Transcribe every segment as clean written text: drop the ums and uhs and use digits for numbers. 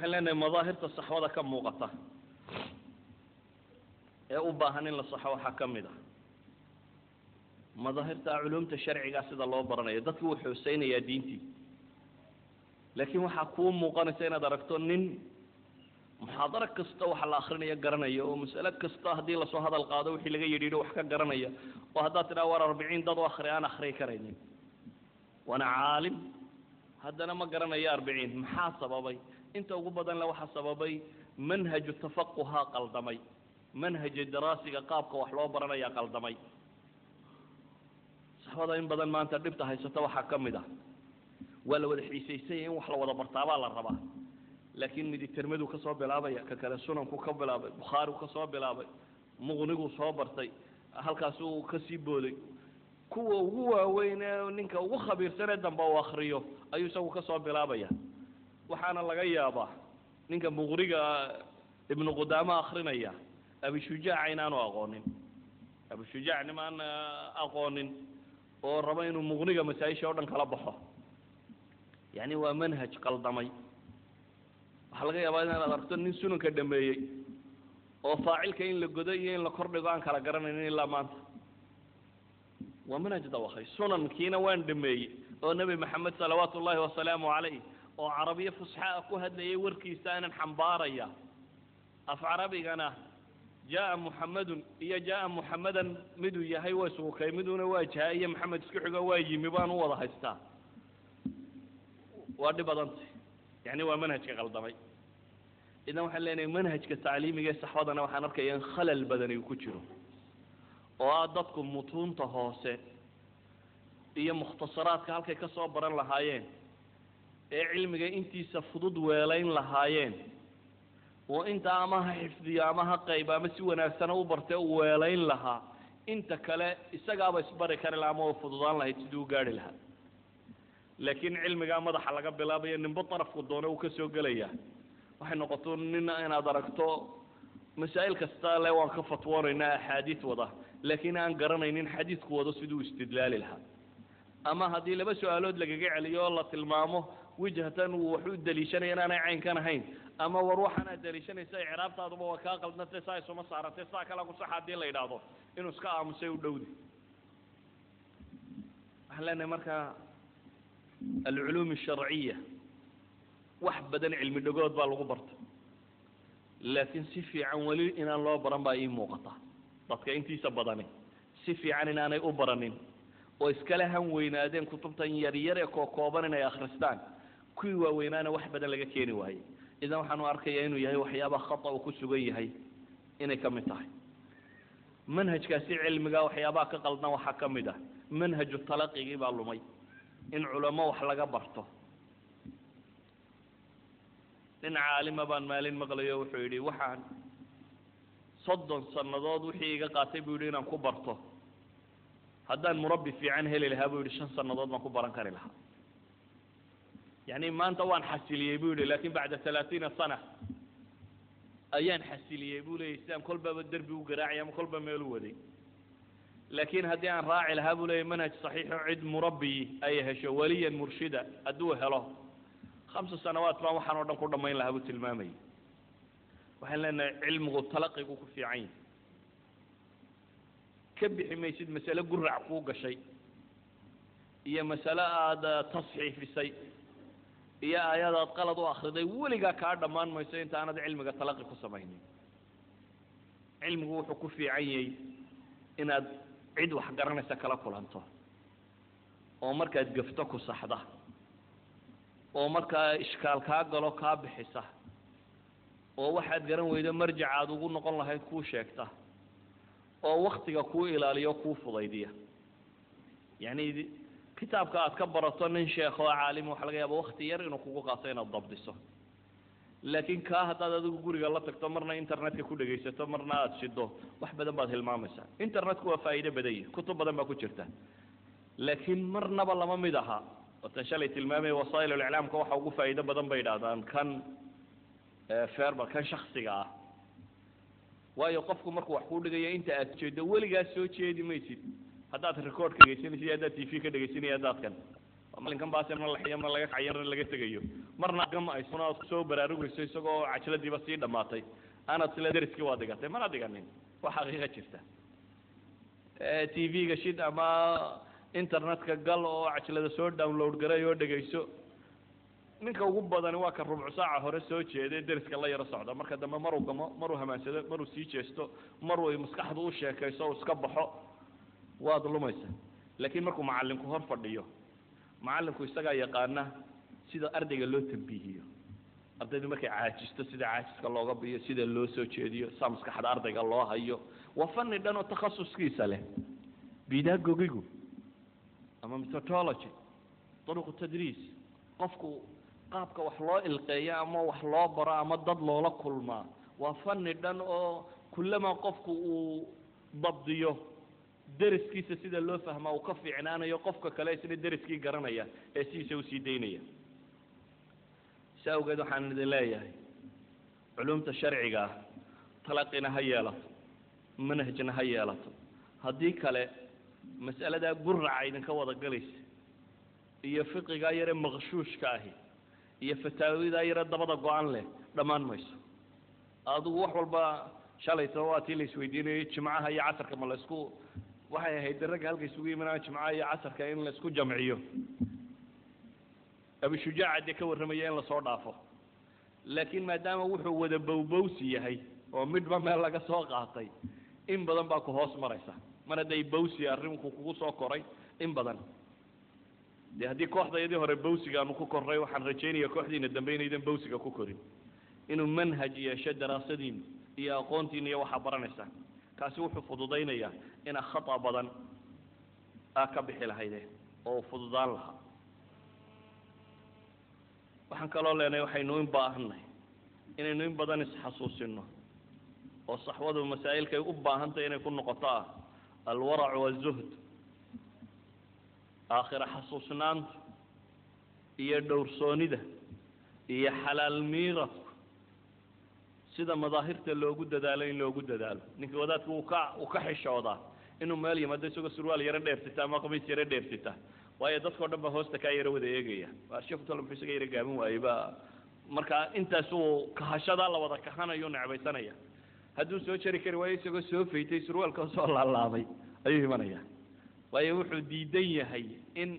waxaan leenahay madaahirta saxwada ka muuqata ee u baahan in la saxo waxaa ka mid ah madaahirta culumta sharciga sida loo baranayo dadku wuxuu xuseynayaa diintii laakiin waxaa kuu muuqanaysa inaad aragto nin muxaadaro kasta waxa la akhrinayo garanaya oo mas'alo kasta haddii lasoo hadal qaado wixii laga yidhiidho wax ka garanaya oo haddaad tidhaha war 40 dad u akhri aan akhriyi karaynin waana caalim haddana ma garanayo 40 maxaa sababay inta ugu badan la waxaa sababay manhaju tafaquha qaldamay manhaju daraasiga qaabka wax loo baranaya qaldamay saxwada in badan maanta dhibta haysata waxaa ka mid ah waa la wada xiisaysay in wax la wada bartaabaa la rabaa laakiin midi tirmadu ka soo bilaabaya ka kale sunanku ka bilaabay bukhaari ka soo bilaabay muqnigu soo bartay halkaas uu ka sii booday kuwa ugu waaweyn ninka ugu khabiirsan dambe uu akhriyo ayuu isagu ka soo bilaabaya waxaana laga yaabaa ninka muqriga ibn qudaama akhrinaya abi shujaac inaanu aqoonin abi shujaac nimaan aqoonin oo raba inuu muqniga masaa'isha oo dhan kala baxo yani waa manhaj qaldamay waxa laga yaabaa inaad aragto nin sunanka dhameeyay oo faacilka in la godo iyo in la kordhigo aan kala garanaynin ilaa maanta waa manhaj dawakhay sunankiina waan dhameeyey oo nabi maxamed salawaatu ullaahi wasalaamu calayh oo carabiya fusxaa ku hadlayay warkiisa aanan xambaaraya af carabigana jaa muxamedun iyo jaa muxamedan miduu yahay waa suukay miduna waa jaa iyo maxamed isku xigo waa yimi baan u wada haystaa waa dhib badantay يعني هو منهج كقلدمي إذا وحنا لنا منهج كتعليمي جالس حوضنا وحنا نركي خلل بدني وكتيره وعادتكم متون تهاسة هي مختصرات كهالك كسب برا لهايين علم جاي أنتي سفضود ويلين لهايين وأنت أماها حفظي أماها قيبة مسوي نفسنا وبرتة ويلين لها أنت كلا استجاب إسبارك على العمو وفضلان لها تدو قاري لها لكن علم جاء مضح على قبل أبي إن بطرف قدونه وكسر قليه وحنا قطوننا أنا دركته مسائل كستالة وانخفت ورنا حديث وضع لكن أنا قرنا إن حديث قوة سدو استدلال لها أما هذه لبس سؤالود لقى عليه الله تلمامه وجهة وحود دليشان أنا عين كان هين أما وروح أنا دليشان يساي عرابت هذا وكاقل نتساي سوما صارت تساي كلا قصة حدين لا يدعو إنه سكاء مسيو دودي أهلا مركا العلوم الشرعية واحد بدن علم الدقود بالغبرت لكن سفي عن ولي إن الله برم بأي موقطة طبعا أنتي سبضاني سفي عن إن أنا أبرنين وإسكالها وينادين كتبتا يريري كوكوبان يا خرستان كي وينانا واحد بدن لقى كيني وهي إذا وحنو أركيين ويهي وحيابا خطأ وكسوغي هي إني كمتاي منهج كاسي علم قا وحيابا كقلنا وحكم ده منهج التلقي قيب اللومي إن علماء وحلقة برته إن عالم بان مالين مغلية وحيدي وحان صدن صنداد وحيقة قاتب يرينا كبرته هذا المربي في عنه للهاب ويرشان صنداد ما كبران كاري لها يعني ما أنت وان حسيلي يبولي لكن بعد 30 سنة أيان حسيلي يبولي إسلام كل باب الدربي وقراعي كل باب ميلودي لكن هدي عن راعي الهابولي منهج صحيح عد مربي أيها شواليا مرشدا أدوه له 5 سنوات ما وحنا ودن كل ما يلهبوا تلمامي وحنا لنا علم التلقي في عين كبح ما يصير مسألة قرع فوق شيء هي مسألة هذا تصحيح في شيء هي آيات قلد وآخر ذي ولقى كارد مان ما يصير أنت أنا علم التلقي قسميني علم حكو في عيني إن عيد وحقرنا سكلا كلانته oo markaad gafto ku saxda oo marka iskaal ka galo ka bixisa oo waxaad garan weydo marjacaad ugu noqon lahayd ku sheegta oo waqtiga ku ilaaliyo ku fudaydiya yani kitaabka aad ka barato nin sheekh oo caalim wax laga yaabo waqti yar inuu kugu qaato inaad dabdiso laakiin ka hadaad adigu guriga la tagto marna internetka ku dhageysato marna aad shido wax badan baad hilmaamaysaa internetku waa faa'iido badan kutub badan baa ku jirta لكن مرنا بالله ما مدها وتشلت المامي وسائل الإعلام كوحة وقف فائدة بدن بيدان كان فيربا كان شخصي ويوقفكم مركو وحكول لقيا أنت أتشد ولي قاس سوتشي دي ميتي هذا الريكورد كيسين في هذا تي في كده كيسين هذا كان وما كان باسم الله حيام الله يحير اللي جت جيو marna gama ay soo soo baraarugayso isagoo cajladiiba sii dhamaatay ana sila deriskii waa dhigatay mana dhiganin wax xaqiiqa jirta TV-ga shid ama internetka gal oo cajlada soo download garay oo dhageyso ninka ugu badan waa ka rubc saaca hore soo jeeday deriska la yara socda marka dambe maruu gamo maruu hamaansado maruu sii jeesto maruu maskaxdu u sheekayso oo iska baxo waad lumaysa laakiin markuu macallinku hor fadhiyo macallinku isaga yaqaana sida ardayga loo tambiihiyo ardaydu markay caajisto sida caajiska looga biyo sida loo soo jeediyo maskaxda ardayga loo hayo waa fanni dhan oo takhasuskiisa leh bidagogigu ama methodology طرق tadriis qofku qaabka wax loo ilqeeyo ama wax loo baro ama dad loola kulmaa waa fanni dhan oo kullama qofku uu dabdiyo deriskiisa sida loo fahmaa uu ka fiicnaanayo qofka kale isna deriskii garanaya ee siisa u sii daynaya saawgeed waxaan idin leeyahay culumta sharciga talaqina ha yeelato manhajna ha yeelato haddii kale mas'alada gurraca idinka wada galaysa iyo fiqiga yare maqshuushka ahi iyo fataawida yare dabada go-an leh dhammaan mayso adigu wax walba shalayto waa tii la isweydiinayay jimcaha iyo casarka ma la isku waxay ahayd ragga halka isugu yimaadaan jimcaha iyo casarka in la isku jamciyo abi shujaac de ka warramaya in la soo dhaafo laakiin maadaama wuxuu wada bowbowsi yahay oo midba meel laga soo qaatay in badan baa ku hoos maraysa mar hadday bowsi arrinku kugu soo koray in badan dee haddii kooxdayadii hore bowsiga aanu ku korray waxaan rajaynayaa kooxdiina dambe inaydan bowsiga ku korin inuu manhaj yeesho daraasadiin iyo aqoontiin iyo waxaa baranaysaa kaasi wuxuu fududaynayaa inaa khata badan aa ka bixi lahayde oo fududaan lahaa waxaan kaloo leenahay waxaynu in baahannahay inaynu in badan isxasuusino oo saxwadu masaa'ilkay u baahantahay inay ku noqoto ah alwarac wazuhd aakhira xasuusnaanta iyo dhowrsoonida iyo xalaal miiradku sida madaahirta loogu dadaalo in loogu dadaalo ninka wadaadku uu ka xishoodaa inuu meel yimaado isagoo surwaal yaro dheersita ama qamiis yaro dheersita waayo dadkao dhan baa hoosta kaa yaro wada eegaya waa sheekhu talo muxuu isaga yaro gaamin waayey ba marka intaas uu kahashadaa la wada kahanayo necbaysanaya hadduu soo jari kari waayo isagoo soo faytay surwaalka soo laalaabay ayuu imanaya waayo wuxuu diidan yahay in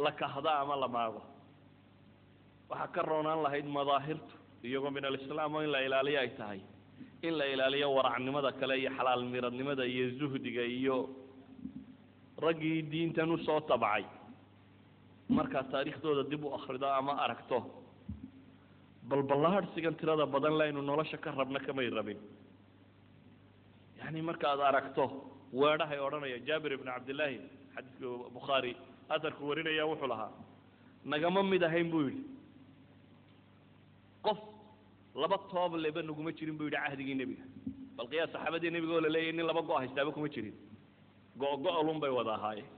la kahda ama la maago waxaa ka roonaan lahayd madaahirtu iyagoo min alislaam oo in la ilaaliyo ay tahay in la ilaaliyo waracnimada kale iyo xalaal miradnimada iyo zuhdiga iyo raggii diintan usoo tabcay markaad taariikhdooda dib u akhrido ama aragto balballaadhsigan tirada badan laynu nolosha ka rabna kamay rabin yani markaad aragto weedhahay odhanaya jaabir ibn cabdillaahi xadiidka bukhaari atarku warinaya wuxuu lahaa nagama mid ahayn buu yidhi qof laba toob leba naguma jirin buu yidhi cahdigii nebiga bal qiyaas saxaabadii nebiga oo la leeyahay nin laba go' haystaaba kuma jirin go-go-olun bay wada ahaayeen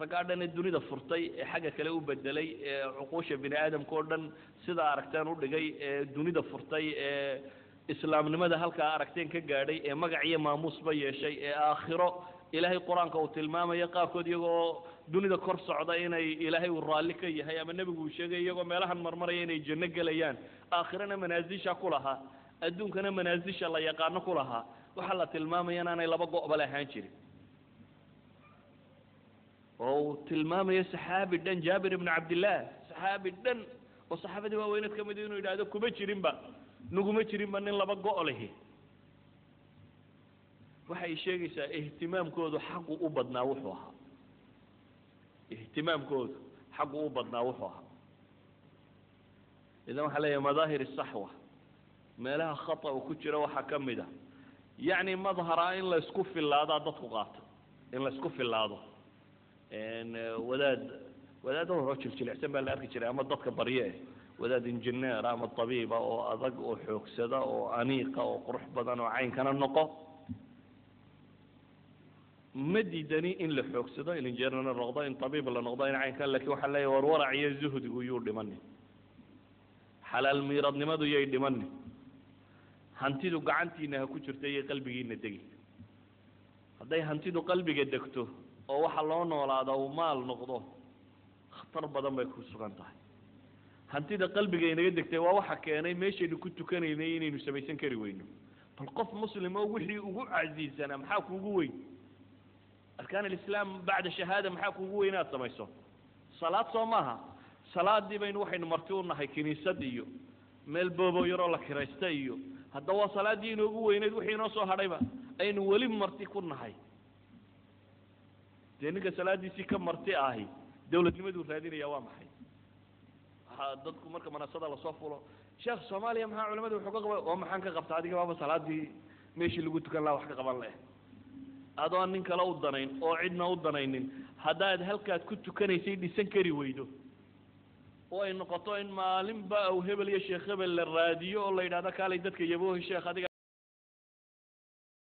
raggaa dhan ee dunida furtay ee xagga kale u bedelay ee cuquusha bini aadamka oo dhan sidaa aragteen u dhigay ee dunida furtay ee islaamnimada halkaa aragteen ka gaadhay ee magac iyo maamuusba yeeshay ee aakhiro ilaahay qur-aanka uu tilmaamayo qaarkood iyagoo dunida kor socda inay ilaahay uu raalli ka yahay ama nebigu uu sheegay iyagoo meelahan marmaraya inay janno gelayaan aakhirana manaasisha ku lahaa adduunkana manaasisha la yaqaano ku lahaa waxaa la tilmaamaya inaanay laba go-bale ahaan jirin oo uu tilmaamayo saxaabi dhan jaabir ibn cabdillaah saxaabi dhan oo saxaabadii waaweyneed ka mid inuu yidhaahdo kuma jirinba naguma jirinba nin laba go' lehi waxay sheegaysaa ihtimaamkoodu xaqu u badnaa wuxuu ahaa ihtimaamkoodu xaqu u badnaa wuxuu ahaa idan waxaa leeyahay madaahir saxwa meelaha khata uu ku jiro waxaa ka mid a yacni madhara in la isku filaadaa dadku qaato in la isku filaado wadaad horo jiljilicsan baa la arki jiray ama dadka barye wadaad injineer ama tabiiba oo adag oo xoogsada oo aniiqa oo qurux badan oo caynkana noqo ma diidani in la xoogsado in injineer la noqdo in tabiib la noqdo in caynkan laakiin waxaa leeyahay war warac iyo zuhdigu yuu dhimanin xalaal miiradnimadu yay dhimanin hantidu gacantiina ha ku jirta iyo qalbigiina degi hadday hantidu qalbiga degto oo waxa loo noolaada uu maal noqdo khatar badan bay ku sugan tahay hantida qalbiga inaga degtay waa waxa keenay meeshaynu ku tukanaynay inaynu samaysan kari weyno bal qof muslim oo wixii ugu casiisana maxaa kuugu weyn arkaan alislaam bacda shahaada maxaa kuugu weyn inaad samayso salaad soo maaha salaadii baynu waxaynu marti u nahay kiniisad iyo meel boobo yaroo la kiraysta iyo hadda waa salaadii inoogu weyneed wixii inoo soo hadhayba aynu weli marti ku nahay dee ninka salaadiisii ka marti ahi dawladnimaduu raadinaya waa maxay dadku marka manasada lasoo fulo sheekh soomaaliya maxaa culimadu wuxuu ka qaba oo maxaan ka qabta adiga baaba salaadii meeshii lagu tukan lahaa wax ka qaban leh adoo nin kale u danayn oo cidna u danaynin haddaad halkaad ku tukanaysay dhisan kari weydo oo ay noqoto in maalinba aw hebel iyo sheekh hebel la raadiyo oo la yidhahdo kaalay dadka yaboohi sheekh adiga